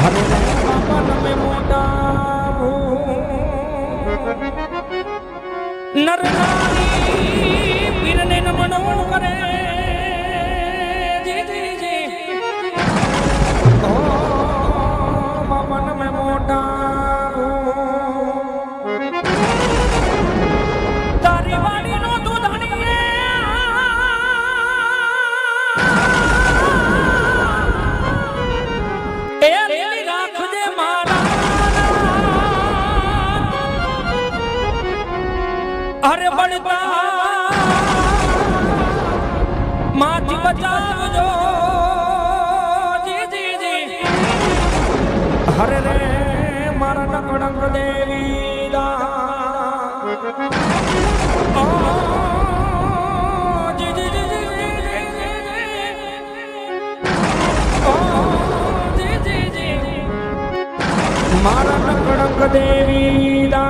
હરે બાપા તમે મોટા નર નારી પીરને નમન કરે જી જી જી ઓ બાપા તમે મોટા તારી વાડીનો દૂધણીએ अरे बड़ता माची बचावजो जी जी जी हरे रे मारा नकड़ंग देवी दा ओ जी जी जी जी ओ जी जी जी मारा नकड़ंग देवी दा